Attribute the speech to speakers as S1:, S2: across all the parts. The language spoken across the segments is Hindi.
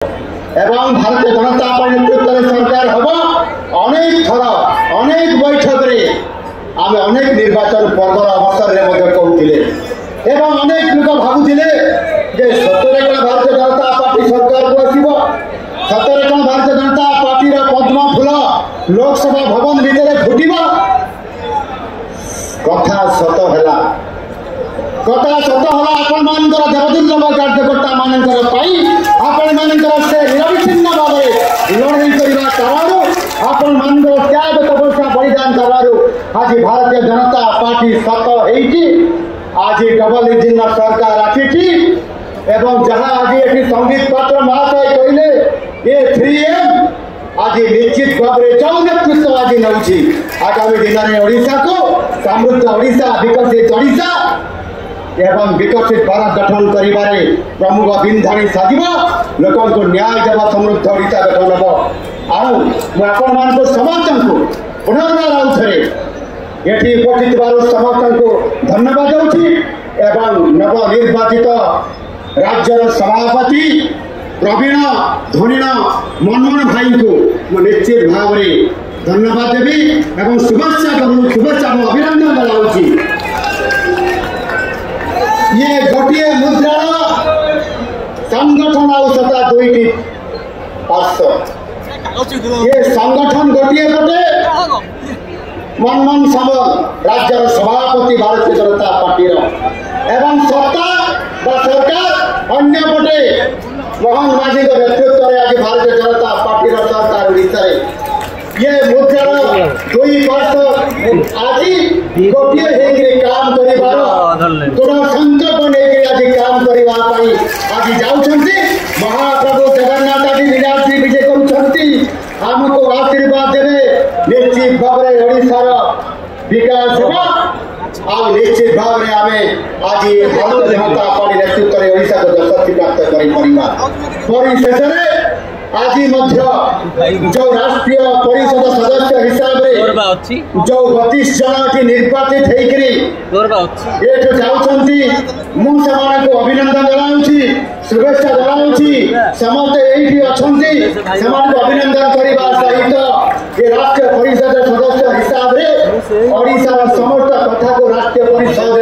S1: एवं भारतीय जनता पार्टी नेतृत्व सरकार हम अनेक थर अनेक बैठक आम अनेक निर्वाचन पर्वर अवसर में कहते अनेक लोग भावुले सतरे कौन भारतीय जनता पार्टी सरकार को आसव सतरे कौन भारतीय जनता पार्टी पद्म फूल लोकसभा भवन भितर फुटब कथा सत है आपण मानकर देवदुर्लभ कार्यकर्ता मानकर आपण मानकर से निरविच्छिन्न भाव लड़ाई करने कारण आपण मानकर त्याग तपस्या बलिदान करवारू आज भारतीय जनता पार्टी सत होती आज डबल इंजिन सरकार आसी एवं जहाँ आज ये संबित पात्र महाशय कहले ये 3M आज निश्चित भाव में जो नेतृत्व आज नौ आगामी दिन में ओडिशा को समृद्ध ओडिशा विकसित ओडिशा एवं विकसित भारत गठन करिबारे प्रमुख बिंधाणी साजिब लोक को न्याय देवा समृद्ध ओडिशा गठन हम आपण मान समस्त को पुनर्बार आउ थे ये उपस्थित समस्त को धन्यवाद दूसरी एवं नवनिर्वाचित राज्यर सभापति प्रवीण धनीण मनमोहन भाई को निश्चित भाव में धन्यवाद देवी एवं शुभेच्छा अभिनंदन जनाऊँगी। ये गोटे मुद्रा संगठन आवश्यकता दुईटी पार्श्व ये संगठन गोटे पटे मनमोहन सामल राज्यर सभापति भारतीय जनता पार्टी एवं सत्ता सरकार अन्य पटे मोहन माझी नेतृत्व में आज भारतीय जनता पार्टी सरकार ओडिशा ये मुद्रा दुई पार्श्व आज गोटे काम कर दृढ़ संकल्प नहीं आज काम करने आज जाऊँच महाप्रभु जगन्नाथ आदि लीलाश्री विजय करमको आशीर्वाद देवे निश्चित भाव में ओडिशार विकास हो निश्चित भाव में आम आज भारतीय जनता पार्टी नेतृत्व में ओडिशा को यशस्वी प्राप्त कर आज जो राष्ट्रीय परिषद सदस्य हिसाब से जो 32 जन निर्वाचित होकर जाऊँगी मुझे अभिनंदन जनाऊँगी शुभेच्छा जनाऊँगी समस्ते ये अच्छा अभिनंदन करने सहित ये राष्ट्रीय परिषद सदस्य हिसाब से ओडिशार समस्त कथा को राष्ट्रीय परिषद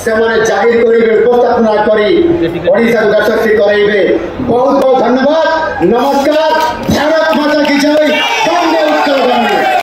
S1: से जाहिर करेंगे उपस्थापना करी ओडिशा को यशस्वी कराइबे। बहुत बहुत धन्यवाद नमस्कार।